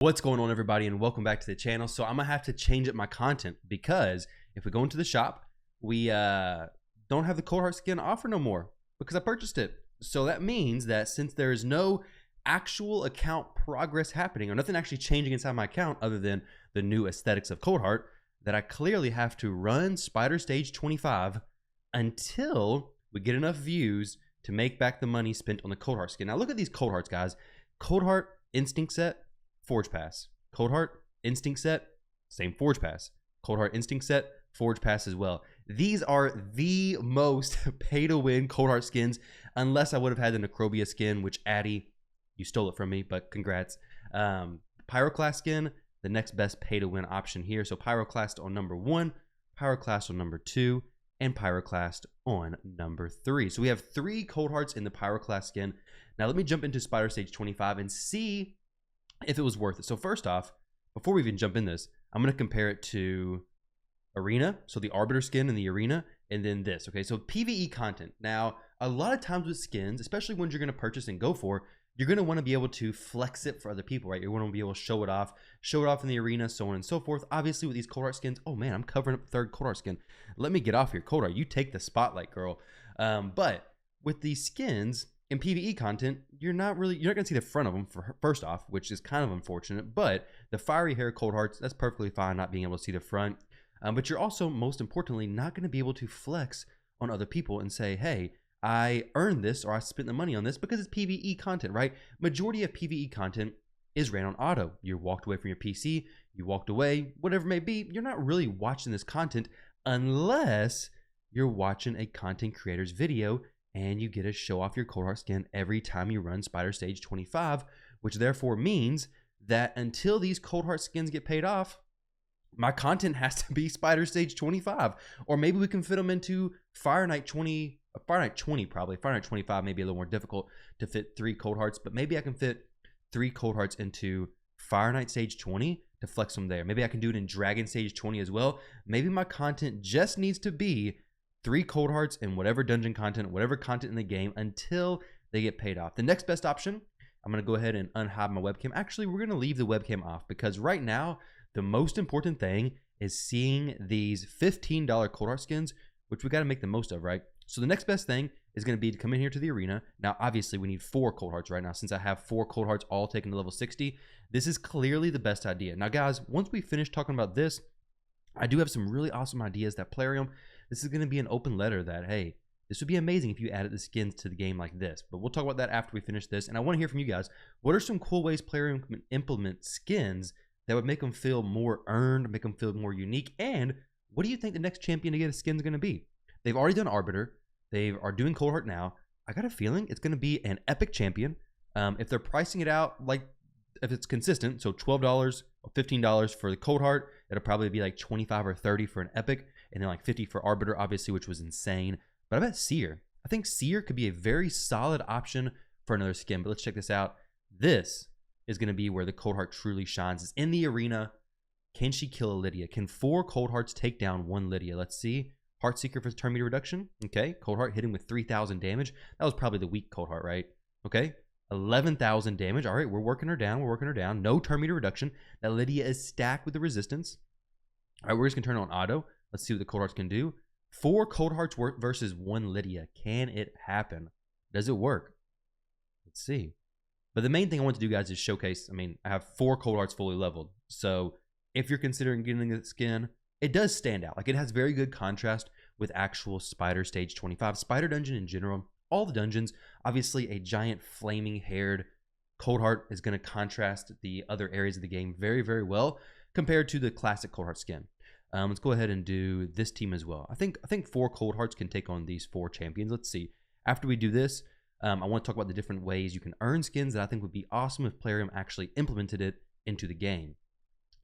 What's going on, everybody, and welcome back to the channel. So I'm gonna have to change up my content because if we go into the shop, we don't have the Cold Heart skin offer no more because I purchased it. So that means that since there is no actual account progress happening or nothing actually changing inside my account other than the new aesthetics of Cold Heart, that I clearly have to run Spider Stage 25 until we get enough views to make back the money spent on the Cold Heart skin. Now look at these Cold Hearts, guys. Cold Heart Instinct Set, Forge Pass. Cold Heart Instinct Set, same Forge Pass. Cold Heart Instinct Set, Forge Pass as well. These are the most pay to win Cold Heart skins, unless I would have had the Necrobia skin, which Addy, you stole it from me, but congrats. Pyroclast skin, the next best pay to win option here. So Pyroclast on number 1, Pyroclast on number 2, and Pyroclast on number 3. So we have 3 Cold Hearts in the Pyroclast skin. Now let me jump into Spider Stage 25 and see if it was worth it. So first off, before we even jump in this, I'm going to compare it to Arena, so the Arbiter skin in the Arena, and then this. Okay, so PvE content. Now, a lot of times with skins, especially ones you're going to purchase and go for, you're going to want to be able to flex it for other people, right? You're going to be able to show it off in the Arena, so on and so forth. Obviously, with these Cold Heart skins, oh man, I'm covering up the third Cold Heart skin. Let me get off here, Cold Heart. You take the spotlight, girl. But with these skins in PvE content, you're not going to see the front of them first off, which is kind of unfortunate. But the Fiery Hair Cold Hearts, that's perfectly fine not being able to see the front. But you're also, most importantly, not going to be able to flex on other people and say, hey, I earned this or I spent the money on this because it's PvE content, right? Majority of PvE content is ran on auto. You walked away from your PC, you walked away, whatever it may be. You're not really watching this content unless you're watching a content creator's video and you get to show off your Cold Heart skin every time you run Spider Stage 25, which therefore means that until these Cold Heart skins get paid off, my content has to be Spider Stage 25. Or maybe we can fit them into Fire Knight 20 probably. Fire Knight 25 may be a little more difficult to fit 3 Cold Hearts, but maybe I can fit 3 Cold Hearts into Fire Knight Stage 20 to flex them there. Maybe I can do it in Dragon Stage 20 as well. Maybe my content just needs to be 3 Cold Hearts in whatever dungeon content, whatever content in the game until they get paid off. The next best option, I'm going to go ahead and unhide my webcam. Actually, we're going to leave the webcam off because right now, the most important thing is seeing these $15 Cold Heart skins, which we got to make the most of, right? So the next best thing is going to be to come in here to the Arena. Now, obviously, we need 4 Cold Hearts right now. Since I have 4 Cold Hearts all taken to level 60, this is clearly the best idea. Now, guys, once we finish talking about this, I do have some really awesome ideas that Plarium, this is going to be an open letter that, hey, this would be amazing if you added the skins to the game like this. But we'll talk about that after we finish this. And I want to hear from you guys. What are some cool ways Plarium can implement skins that would make them feel more earned, make them feel more unique? And what do you think the next champion to get a skin is going to be? They've already done Arbiter. They are doing Cold Heart now. I got a feeling it's going to be an epic champion. If they're pricing it out, like if it's consistent, so $12 or $15 for the Cold Heart, it'll probably be like 25 or 30 for an epic, and then like 50 for Arbiter, obviously, which was insane. But I bet Seer. I think Seer could be a very solid option for another skin. But let's check this out. This is going to be where the Cold Heart truly shines. Is in the Arena. Can she kill a Lydia? Can 4 Cold Hearts take down 1 Lydia? Let's see. Heartseeker for turn meter reduction. Okay. Cold Heart hitting with 3,000 damage. That was probably the weak Cold Heart, right? Okay. 11,000 damage. All right. We're working her down. We're working her down. No turn meter reduction. That Lydia is stacked with the resistance. All right. We're just going to turn it on auto. Let's see what the Cold Hearts can do. 4 Cold Hearts versus 1 Lydia. Can it happen? Does it work? Let's see. But the main thing I want to do, guys, is showcase. I mean, I have 4 Cold Hearts fully leveled. So if you're considering getting the skin, it does stand out. Like, it has very good contrast with actual Spider Stage 25. Spider Dungeon in general, all the dungeons, obviously a giant flaming haired Cold Heart is going to contrast the other areas of the game very, very well compared to the classic Cold Heart skin. Let's go ahead and do this team as well. I think 4 Cold Hearts can take on these 4 champions. Let's see. After we do this, I want to talk about the different ways you can earn skins that I think would be awesome if Plarium actually implemented it into the game.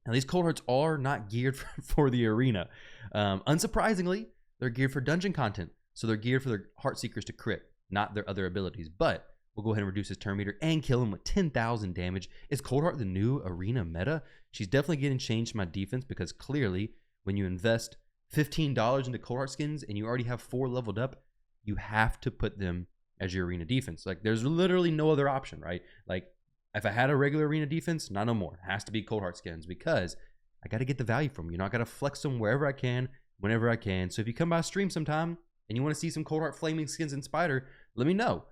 Now, these Cold Hearts are not geared for the Arena. Unsurprisingly, they're geared for dungeon content. So they're geared for their Heartseekers to crit, not their other abilities. But we'll go ahead and reduce his turn meter and kill him with 10,000 damage. Is Cold Heart the new Arena meta? She's definitely getting changed to my defense because clearly when you invest $15 into Cold Heart skins and you already have 4 leveled up, you have to put them as your Arena defense. Like, there's literally no other option, right? Like, If I had a regular arena defense, not no more. It has to be cold heart skins because I got to get the value from them. You know, I got to flex them wherever I can, whenever I can. So if you come by stream sometime and you want to see some cold heart flaming skins in Spider, let me know,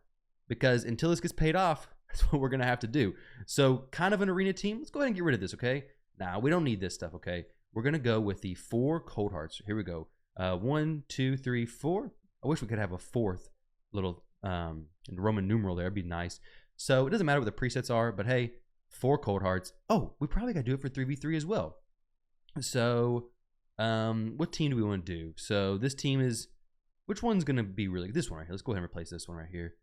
because until this gets paid off, that's what we're going to have to do. So kind of an arena team. Let's go ahead and get rid of this, okay? Nah, we don't need this stuff, okay? We're going to go with the 4 cold hearts. Here we go. 1, 2, 3, 4. I wish we could have a 4th little Roman numeral there. It'd be nice. So it doesn't matter what the presets are, but hey, 4 cold hearts. Oh, we probably got to do it for 3v3 as well. So what team do we want to do? So this team is, which one's going to be really good? This one right here. Let's go ahead and replace this one right here.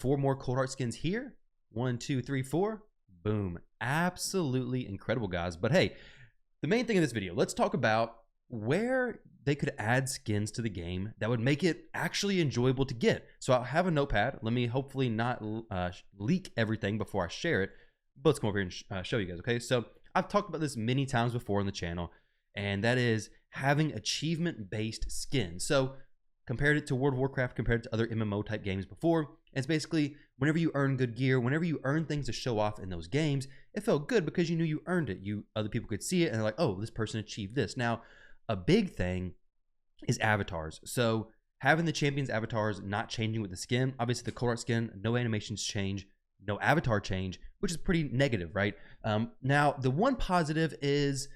4 more cold heart skins here. 1, 2, 3, 4. Boom. Absolutely incredible, guys. But hey, the main thing in this video, let's talk about where they could add skins to the game that would make it actually enjoyable to get. So I'll have a notepad. Let me hopefully not leak everything before I share it. But let's come over here and show you guys, okay? So I've talked about this many times before on the channel, and that is having achievement-based skins. So compared it to World of Warcraft, compared it to other MMO type games before, it's basically whenever you earn good gear, whenever you earn things to show off in those games, it felt good because you knew you earned it. Other people could see it and they're like, oh, this person achieved this. Now, a big thing is avatars. So having the champions avatars not changing with the skin, obviously the cold heart skin, no animations change, no avatar change, which is pretty negative, right? Now, the one positive is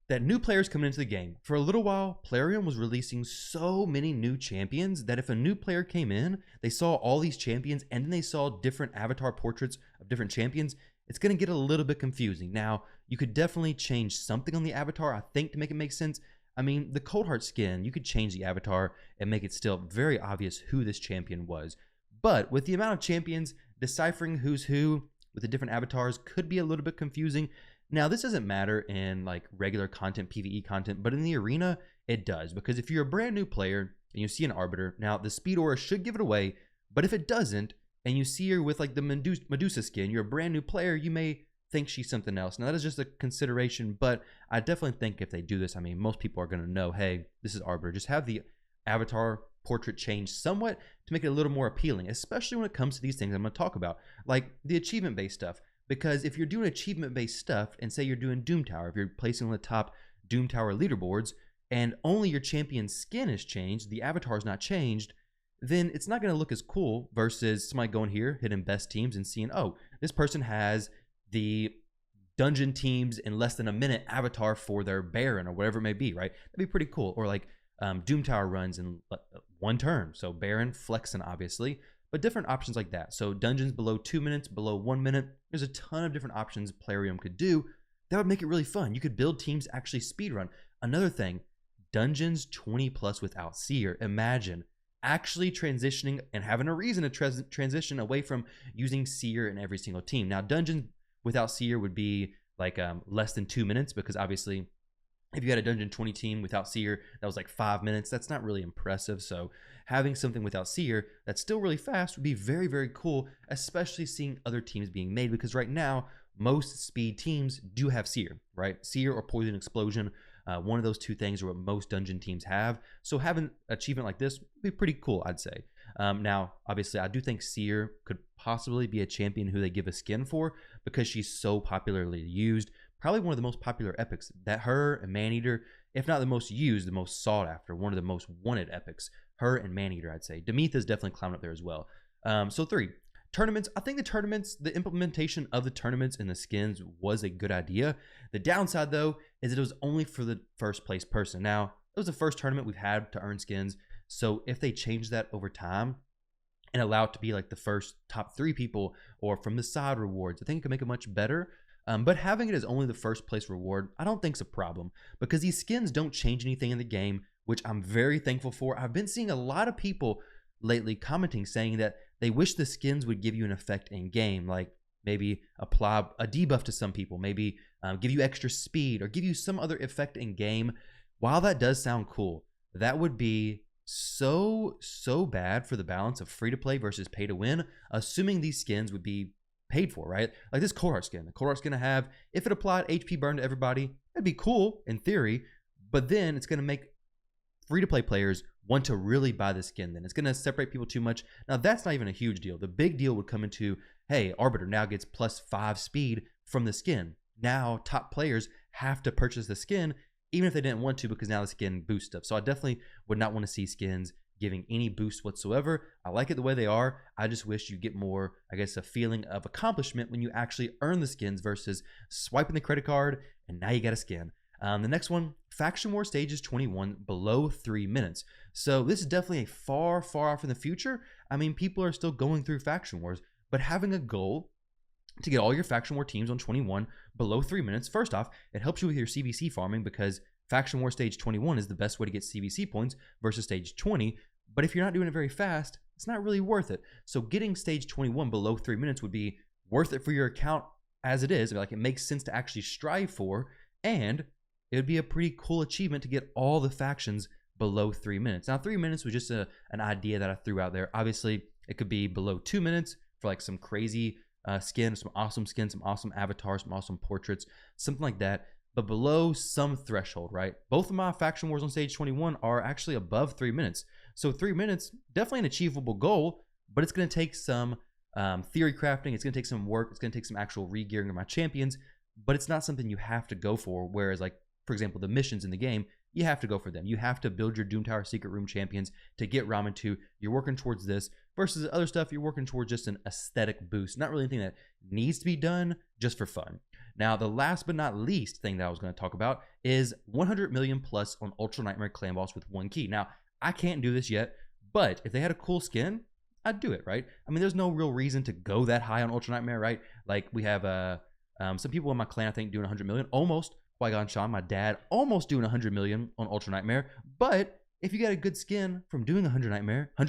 that new players coming into the game. For a little while, Plarium was releasing so many new champions that if a new player came in, they saw all these champions and then they saw different avatar portraits of different champions, it's going to get a little bit confusing. Now, you could definitely change something on the avatar, I think, to make it make sense. I mean, the cold heart skin, you could change the avatar and make it still very obvious who this champion was. But with the amount of champions, deciphering who's who with the different avatars could be a little bit confusing. Now, this doesn't matter in like regular content, PvE content, but in the arena, it does. Because if you're a brand new player and you see an Arbiter, now the speed aura should give it away, but if it doesn't, and you see her with like the Medusa skin, you're a brand new player, you may think she's something else. Now, that is just a consideration, but I definitely think if they do this, I mean, most people are going to know, hey, this is Arbiter. Just have the avatar portrait change somewhat to make it a little more appealing, especially when it comes to these things I'm going to talk about, like the achievement-based stuff. Because if you're doing achievement-based stuff, and say you're doing Doom Tower, if you're placing on the top Doom Tower leaderboards, and only your champion's skin is changed, the avatar is not changed, then it's not going to look as cool versus somebody going here, hitting best teams, and seeing, oh, this person has the dungeon teams in less than a minute avatar for their Baron or whatever it may be, right? That'd be pretty cool. Or like Doom Tower runs in 1 turn, so Baron, flexing obviously, but different options like that. So dungeons below 2 minutes, below 1 minute, there's a ton of different options Plarium could do. That would make it really fun. You could build teams actually speedrun. Another thing, dungeons 20 plus without Seer. Imagine actually transitioning and having a reason to transition away from using Seer in every single team. Now, dungeons without Seer would be like less than 2 minutes, because obviously if you had a dungeon 20 team without Seer, that was like 5 minutes. That's not really impressive. So having something without Seer that's still really fast would be very, very cool, especially seeing other teams being made, because right now, most speed teams do have Seer, right? Seer or Poison Explosion. One of those two things are what most dungeon teams have. So having an achievement like this would be pretty cool, I'd say. Now, obviously, I do think Seer could possibly be a champion who they give a skin for, because she's so popularly used. Probably one of the most popular epics. That her and Maneater, if not the most used, the most sought after, one of the most wanted epics. Her and Maneater, I'd say. Demetha is definitely climbing up there as well. So 3. Tournaments. I think the tournaments, the implementation of the tournaments and the skins was a good idea. The downside, though, is that it was only for the first place person. Now, it was the first tournament we've had to earn skins. So if they change that over time and allow it to be like the first top 3 people or from the side rewards, I think it could make it much better. But having it as only the first place reward, I don't think is a problem, because these skins don't change anything in the game, which I'm very thankful for. I've been seeing a lot of people lately commenting saying that they wish the skins would give you an effect in game, like maybe apply a debuff to some people, maybe give you extra speed or give you some other effect in game. While that does sound cool, that would be so bad for the balance of free to play versus pay to win, assuming these skins would be paid for, right? Like this cold heart skin. The cold heart's going to have, if it applied HP burn to everybody, that'd be cool in theory, but then it's going to make free to play players want to really buy the skin, then it's going to separate people too much. Now, that's not even a huge deal. The big deal would come into, hey, Arbiter now gets +5 speed from the skin. Now, top players have to purchase the skin, even if they didn't want to, because now the skin boosts stuff. So I definitely would not want to see skins giving any boost whatsoever. I like it the way they are. I just wish you get more, I guess, a feeling of accomplishment when you actually earn the skins versus swiping the credit card and now you got a skin. The next one, Faction War Stages 21 below 3 minutes. So this is definitely a far, far off in the future. I mean, people are still going through Faction Wars, but having a goal to get all your Faction War teams on 21 below 3 minutes, first off, it helps you with your CBC farming because Faction War Stage 21 is the best way to get CBC points versus Stage 20. But if you're not doing it very fast, it's not really worth it. So getting Stage 21 below 3 minutes would be worth it for your account as it is. Like, it makes sense to actually strive for, and it would be a pretty cool achievement to get all the factions below 3 minutes. Now, 3 minutes was just an idea that I threw out there. Obviously, it could be below 2 minutes for like some crazy skin, some awesome avatars, some awesome portraits, something like that. But below some threshold, right? Both of my faction wars on stage 21 are actually above 3 minutes. So 3 minutes, definitely an achievable goal, but it's going to take some theory crafting. It's going to take some work. It's going to take some actual re-gearing of my champions, but it's not something you have to go for. Whereas, like, for example, the missions in the game, you have to go for them. You have to build your Doom Tower Secret Room champions to get Ramen 2. You're working towards this versus other stuff. You're working towards just an aesthetic boost. Not really anything that needs to be done, just for fun. Now, the last but not least thing that I was going to talk about is 100 million plus on Ultra Nightmare Clan Boss with 1 key. Now, I can't do this yet, but if they had a cool skin, I'd do it, right? I mean, there's no real reason to go that high on Ultra Nightmare, right? Like, we have some people in my clan, I think, doing 100 million, almost. Qui-Gon Sean, my dad, almost doing 100 million on Ultra Nightmare. But if you get a good skin from doing 100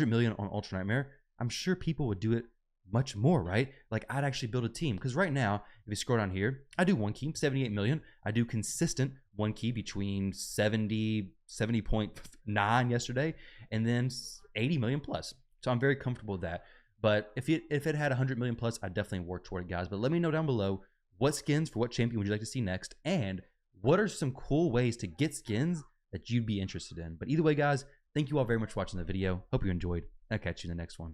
million on Ultra Nightmare, I'm sure people would do it much more, right? Like, I'd actually build a team. Because right now, if you scroll down here, I do 1 key, 78 million. I do consistent 1 key between 70.9 yesterday, and then 80 million plus. So I'm very comfortable with that. But if it had 100 million plus, I'd definitely work toward it, guys. But let me know down below, what skins for what champion would you like to see next? And what are some cool ways to get skins that you'd be interested in? But either way, guys, thank you all very much for watching the video. Hope you enjoyed. I'll catch you in the next one.